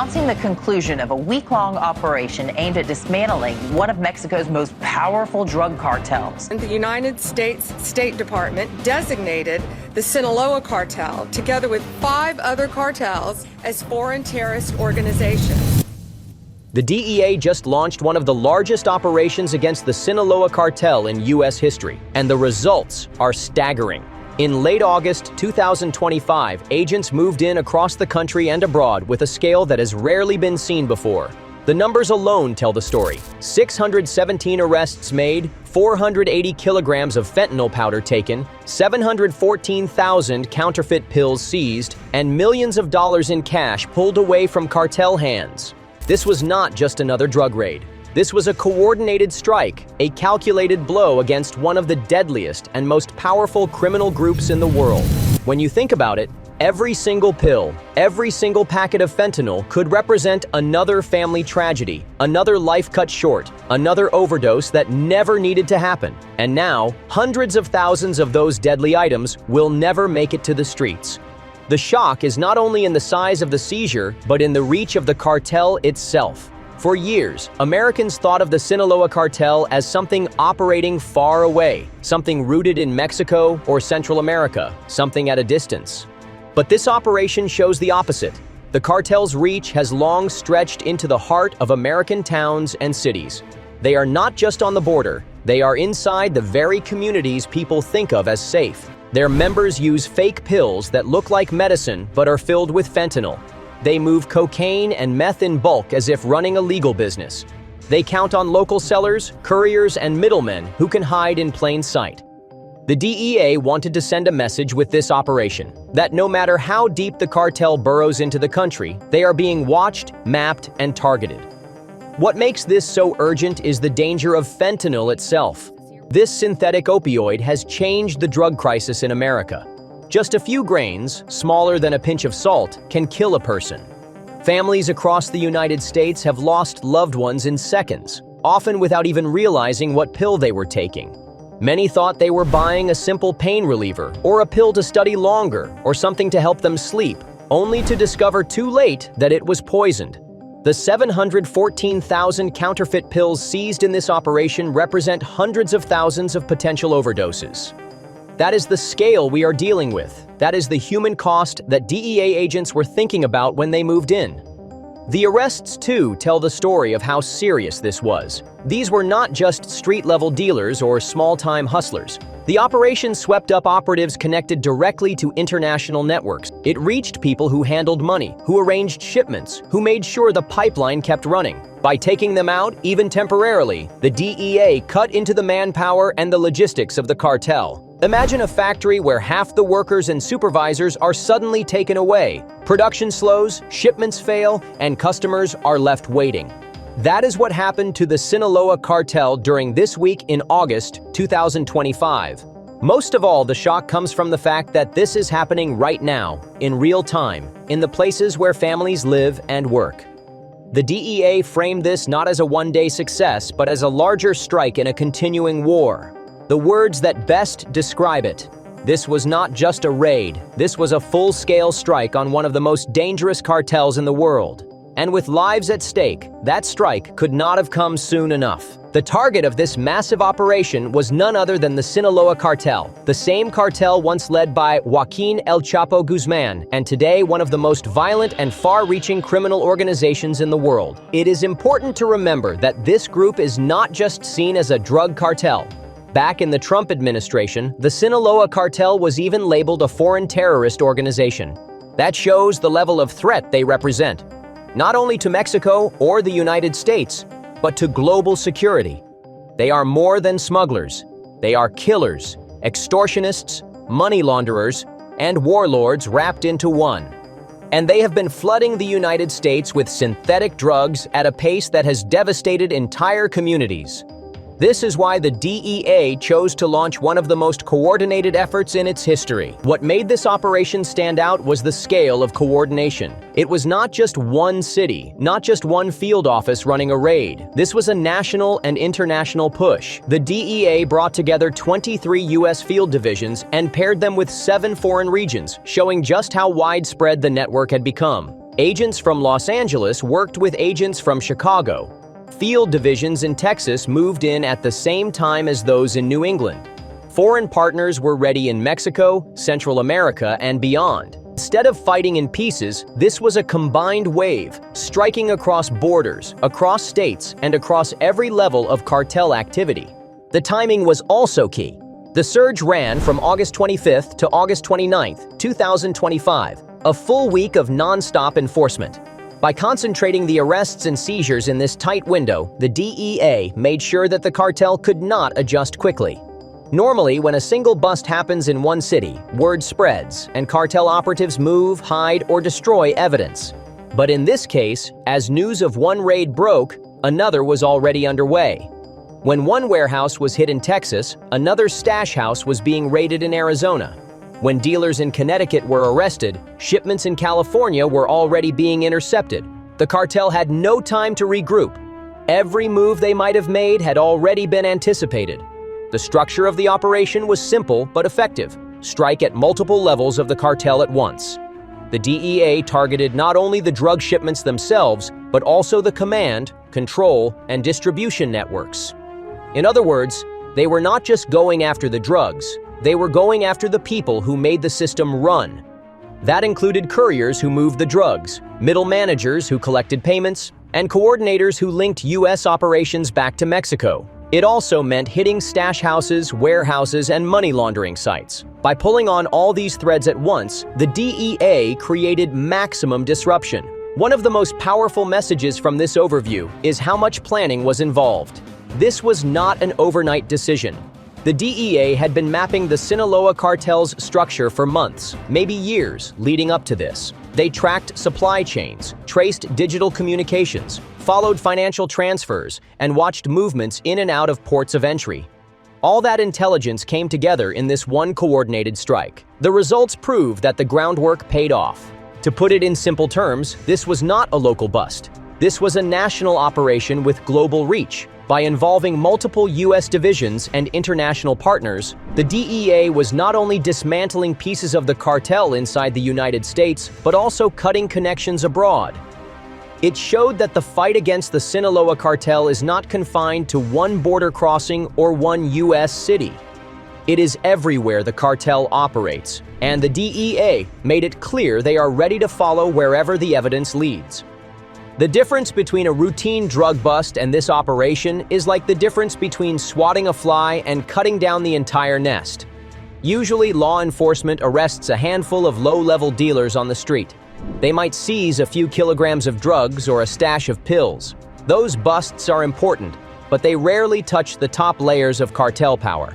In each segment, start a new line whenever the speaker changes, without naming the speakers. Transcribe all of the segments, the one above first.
announcing the conclusion of a week-long operation aimed at dismantling one of Mexico's most powerful drug cartels.
The United States State Department designated the Sinaloa Cartel, together with 5 other cartels, as foreign terrorist organizations.
The DEA just launched one of the largest operations against the Sinaloa Cartel in U.S. history, and the results are staggering. In late August 2025, agents moved in across the country and abroad with a scale that has rarely been seen before. The numbers alone tell the story. 617 arrests made, 480 kilograms of fentanyl powder taken, 714,000 counterfeit pills seized, and millions of dollars in cash pulled away from cartel hands. This was not just another drug raid. This was a coordinated strike, a calculated blow against one of the deadliest and most powerful criminal groups in the world. When you think about it, every single pill, every single packet of fentanyl could represent another family tragedy, another life cut short, another overdose that never needed to happen. And now, hundreds of thousands of those deadly items will never make it to the streets. The shock is not only in the size of the seizure, but in the reach of the cartel itself. For years, Americans thought of the Sinaloa Cartel as something operating far away, something rooted in Mexico or Central America, something at a distance. But this operation shows the opposite. The cartel's reach has long stretched into the heart of American towns and cities. They are not just on the border, they are inside the very communities people think of as safe. Their members use fake pills that look like medicine but are filled with fentanyl. They move cocaine and meth in bulk as if running a legal business. They count on local sellers, couriers, and middlemen who can hide in plain sight. The DEA wanted to send a message with this operation, that no matter how deep the cartel burrows into the country, they are being watched, mapped, and targeted. What makes this so urgent is the danger of fentanyl itself. This synthetic opioid has changed the drug crisis in America. Just a few grains, smaller than a pinch of salt, can kill a person. Families across the United States have lost loved ones in seconds, often without even realizing what pill they were taking. Many thought they were buying a simple pain reliever, or a pill to study longer, or something to help them sleep, only to discover too late that it was poisoned. The 714,000 counterfeit pills seized in this operation represent hundreds of thousands of potential overdoses. That is the scale we are dealing with. That is the human cost that DEA agents were thinking about when they moved in. The arrests, too, tell the story of how serious this was. These were not just street-level dealers or small-time hustlers. The operation swept up operatives connected directly to international networks. It reached people who handled money, who arranged shipments, who made sure the pipeline kept running. By taking them out, even temporarily, the DEA cut into the manpower and the logistics of the cartel. Imagine a factory where half the workers and supervisors are suddenly taken away. Production slows, shipments fail, and customers are left waiting. That is what happened to the Sinaloa Cartel during this week in August 2025. Most of all, the shock comes from the fact that this is happening right now, in real time, in the places where families live and work. The DEA framed this not as a one-day success, but as a larger strike in a continuing war. The words that best describe it: this was not just a raid, this was a full-scale strike on one of the most dangerous cartels in the world. And with lives at stake, that strike could not have come soon enough. The target of this massive operation was none other than the Sinaloa Cartel, the same cartel once led by Joaquin El Chapo Guzman, and today one of the most violent and far-reaching criminal organizations in the world. It is important to remember that this group is not just seen as a drug cartel. Back in the Trump administration, the Sinaloa Cartel was even labeled a foreign terrorist organization. That shows the level of threat they represent, not only to Mexico or the United States, but to global security. They are more than smugglers. They are killers, extortionists, money launderers, and warlords wrapped into one. And they have been flooding the United States with synthetic drugs at a pace that has devastated entire communities. This is why the DEA chose to launch one of the most coordinated efforts in its history. What made this operation stand out was the scale of coordination. It was not just one city, not just one field office running a raid. This was a national and international push. The DEA brought together 23 U.S. field divisions and paired them with 7 foreign regions, showing just how widespread the network had become. Agents from Los Angeles worked with agents from Chicago. Field divisions in Texas moved in at the same time as those in New England. Foreign partners were ready in Mexico, Central America, and beyond. Instead of fighting in pieces, this was a combined wave, striking across borders, across states, and across every level of cartel activity. The timing was also key. The surge ran from August 25th to August 29th, 2025, a full week of non-stop enforcement. By concentrating the arrests and seizures in this tight window, the DEA made sure that the cartel could not adjust quickly. Normally, when a single bust happens in one city, word spreads, and cartel operatives move, hide, or destroy evidence. But in this case, as news of one raid broke, another was already underway. When one warehouse was hit in Texas, another stash house was being raided in Arizona. When dealers in Connecticut were arrested, shipments in California were already being intercepted. The cartel had no time to regroup. Every move they might have made had already been anticipated. The structure of the operation was simple but effective. Strike at multiple levels of the cartel at once. The DEA targeted not only the drug shipments themselves, but also the command, control, and distribution networks. In other words, they were not just going after the drugs, they were going after the people who made the system run. That included couriers who moved the drugs, middle managers who collected payments, and coordinators who linked U.S. operations back to Mexico. It also meant hitting stash houses, warehouses, and money laundering sites. By pulling on all these threads at once, the DEA created maximum disruption. One of the most powerful messages from this overview is how much planning was involved. This was not an overnight decision. The DEA had been mapping the Sinaloa Cartel's structure for months, maybe years, leading up to this. They tracked supply chains, traced digital communications, followed financial transfers, and watched movements in and out of ports of entry. All that intelligence came together in this one coordinated strike. The results prove that the groundwork paid off. To put it in simple terms, this was not a local bust. This was a national operation with global reach. By involving multiple U.S. divisions and international partners, the DEA was not only dismantling pieces of the cartel inside the United States, but also cutting connections abroad. It showed that the fight against the Sinaloa Cartel is not confined to one border crossing or one U.S. city. It is everywhere the cartel operates, and the DEA made it clear they are ready to follow wherever the evidence leads. The difference between a routine drug bust and this operation is like the difference between swatting a fly and cutting down the entire nest. Usually, law enforcement arrests a handful of low-level dealers on the street. They might seize a few kilograms of drugs or a stash of pills. Those busts are important, but they rarely touch the top layers of cartel power.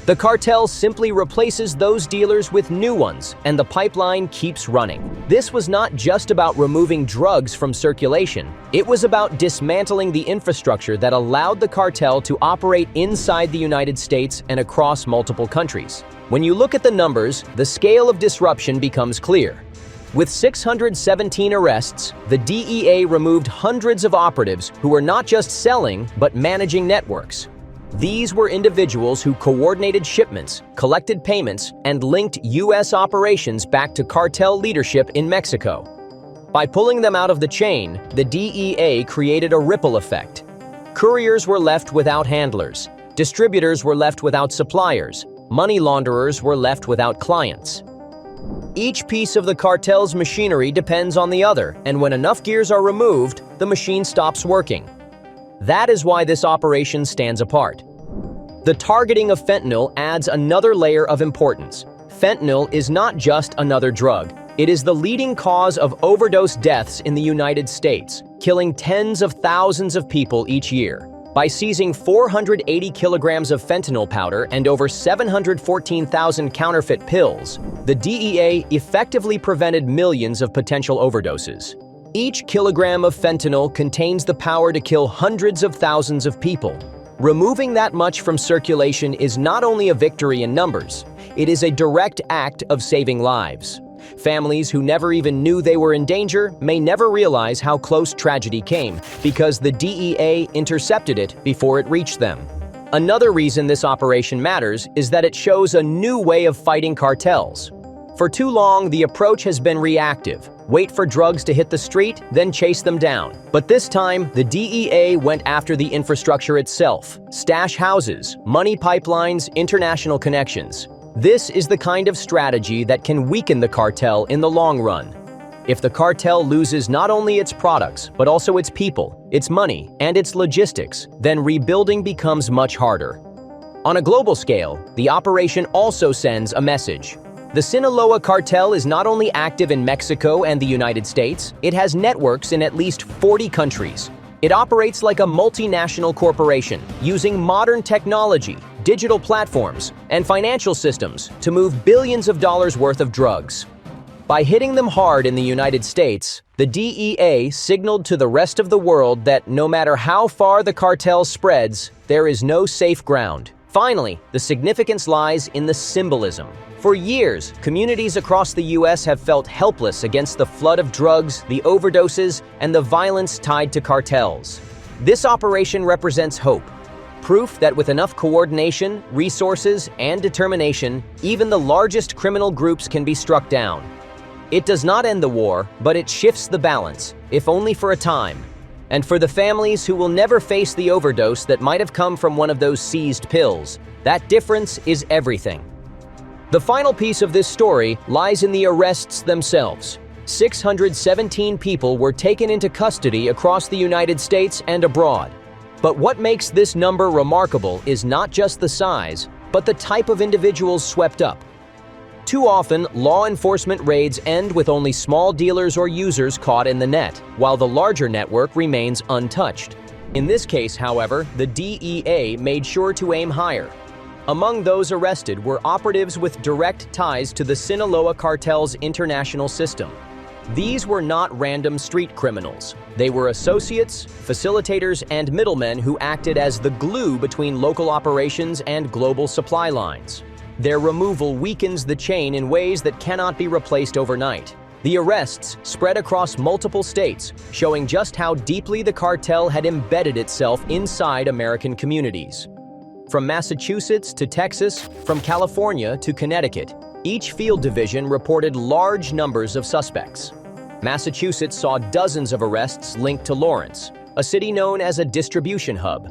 The cartel simply replaces those dealers with new ones, and the pipeline keeps running. This was not just about removing drugs from circulation. It was about dismantling the infrastructure that allowed the cartel to operate inside the United States and across multiple countries. When you look at the numbers, the scale of disruption becomes clear. With 617 arrests, the DEA removed hundreds of operatives who were not just selling, but managing networks. These were individuals who coordinated shipments, collected payments, and linked U.S. operations back to cartel leadership in Mexico. By pulling them out of the chain, the DEA created a ripple effect. Couriers were left without handlers, distributors were left without suppliers, money launderers were left without clients. Each piece of the cartel's machinery depends on the other, and when enough gears are removed, the machine stops working. That is why this operation stands apart. The targeting of fentanyl adds another layer of importance. Fentanyl is not just another drug. It is the leading cause of overdose deaths in the United States, killing tens of thousands of people each year. By seizing 480 kilograms of fentanyl powder and over 714,000 counterfeit pills, the DEA effectively prevented millions of potential overdoses. Each kilogram of fentanyl contains the power to kill hundreds of thousands of people. Removing that much from circulation is not only a victory in numbers, it is a direct act of saving lives. Families who never even knew they were in danger may never realize how close tragedy came, because the DEA intercepted it before it reached them. Another reason this operation matters is that it shows a new way of fighting cartels. For too long, the approach has been reactive. Wait for drugs to hit the street, then chase them down. But this time, the DEA went after the infrastructure itself: stash houses, money pipelines, international connections. This is the kind of strategy that can weaken the cartel in the long run. If the cartel loses not only its products, but also its people, its money, and its logistics, then rebuilding becomes much harder. On a global scale, the operation also sends a message. The Sinaloa Cartel is not only active in Mexico and the United States, it has networks in at least 40 countries. It operates like a multinational corporation, using modern technology, digital platforms, and financial systems to move billions of dollars worth of drugs. By hitting them hard in the United States, the DEA signaled to the rest of the world that no matter how far the cartel spreads, there is no safe ground. Finally, the significance lies in the symbolism. For years, communities across the U.S. have felt helpless against the flood of drugs, the overdoses, and the violence tied to cartels. This operation represents hope. Proof that with enough coordination, resources, and determination, even the largest criminal groups can be struck down. It does not end the war, but it shifts the balance, if only for a time. And for the families who will never face the overdose that might have come from one of those seized pills, that difference is everything. The final piece of this story lies in the arrests themselves. 617 people were taken into custody across the United States and abroad. But what makes this number remarkable is not just the size, but the type of individuals swept up. Too often, law enforcement raids end with only small dealers or users caught in the net, while the larger network remains untouched. In this case, however, the DEA made sure to aim higher. Among those arrested were operatives with direct ties to the Sinaloa Cartel's international system. These were not random street criminals. They were associates, facilitators, and middlemen who acted as the glue between local operations and global supply lines. Their removal weakens the chain in ways that cannot be replaced overnight. The arrests spread across multiple states, showing just how deeply the cartel had embedded itself inside American communities. From Massachusetts to Texas, from California to Connecticut, each field division reported large numbers of suspects. Massachusetts saw dozens of arrests linked to Lawrence, a city known as a distribution hub.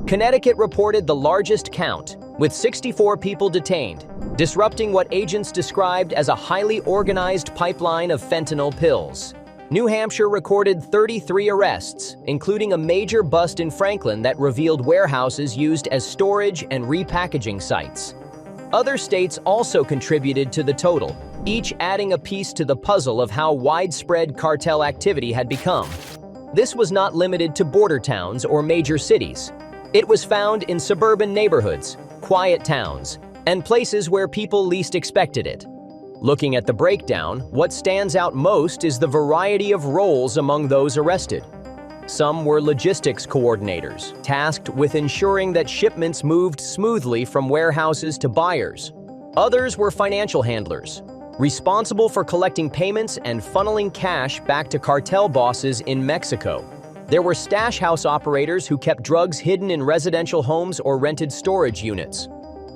Connecticut reported the largest count, with 64 people detained, disrupting what agents described as a highly organized pipeline of fentanyl pills. New Hampshire recorded 33 arrests, including a major bust in Franklin that revealed warehouses used as storage and repackaging sites. Other states also contributed to the total, each adding a piece to the puzzle of how widespread cartel activity had become. This was not limited to border towns or major cities. It was found in suburban neighborhoods, quiet towns, and places where people least expected it. Looking at the breakdown, what stands out most is the variety of roles among those arrested. Some were logistics coordinators, tasked with ensuring that shipments moved smoothly from warehouses to buyers. Others were financial handlers, responsible for collecting payments and funneling cash back to cartel bosses in Mexico. There were stash house operators who kept drugs hidden in residential homes or rented storage units.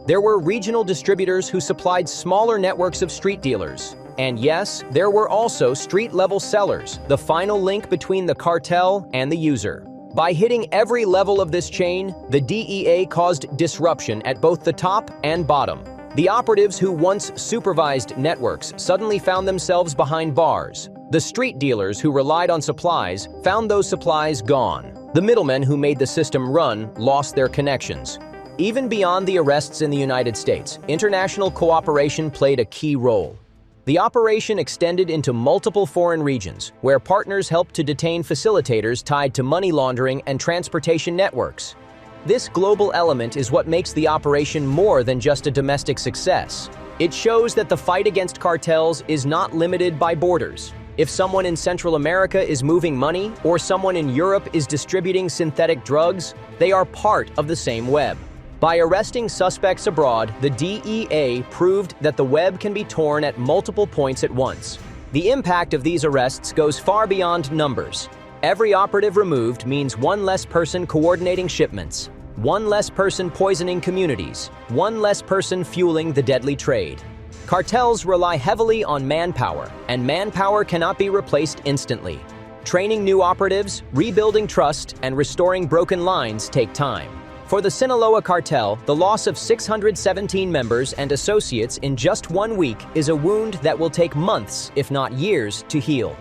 There were regional distributors who supplied smaller networks of street dealers. And yes, there were also street-level sellers, the final link between the cartel and the user. By hitting every level of this chain, the DEA caused disruption at both the top and bottom. The operatives who once supervised networks suddenly found themselves behind bars. The street dealers who relied on supplies found those supplies gone. The middlemen who made the system run lost their connections. Even beyond the arrests in the United States, international cooperation played a key role. The operation extended into multiple foreign regions, where partners helped to detain facilitators tied to money laundering and transportation networks. This global element is what makes the operation more than just a domestic success. It shows that the fight against cartels is not limited by borders. If someone in Central America is moving money, or someone in Europe is distributing synthetic drugs, they are part of the same web. By arresting suspects abroad, the DEA proved that the web can be torn at multiple points at once. The impact of these arrests goes far beyond numbers. Every operative removed means one less person coordinating shipments, one less person poisoning communities, one less person fueling the deadly trade. Cartels rely heavily on manpower, and manpower cannot be replaced instantly. Training new operatives, rebuilding trust, and restoring broken lines take time. For the Sinaloa Cartel, the loss of 617 members and associates in just 1 week is a wound that will take months, if not years, to heal.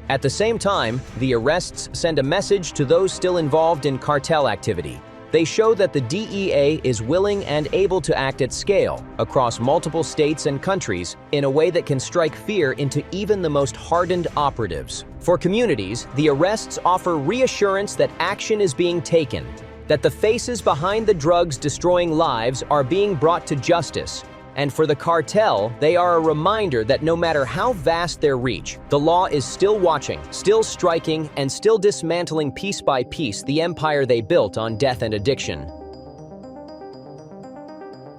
At the same time, the arrests send a message to those still involved in cartel activity. They show that the DEA is willing and able to act at scale across multiple states and countries in a way that can strike fear into even the most hardened operatives. For communities, the arrests offer reassurance that action is being taken, that the faces behind the drugs destroying lives are being brought to justice. And for the cartel, they are a reminder that no matter how vast their reach, the law is still watching, still striking, and still dismantling piece by piece the empire they built on death and addiction.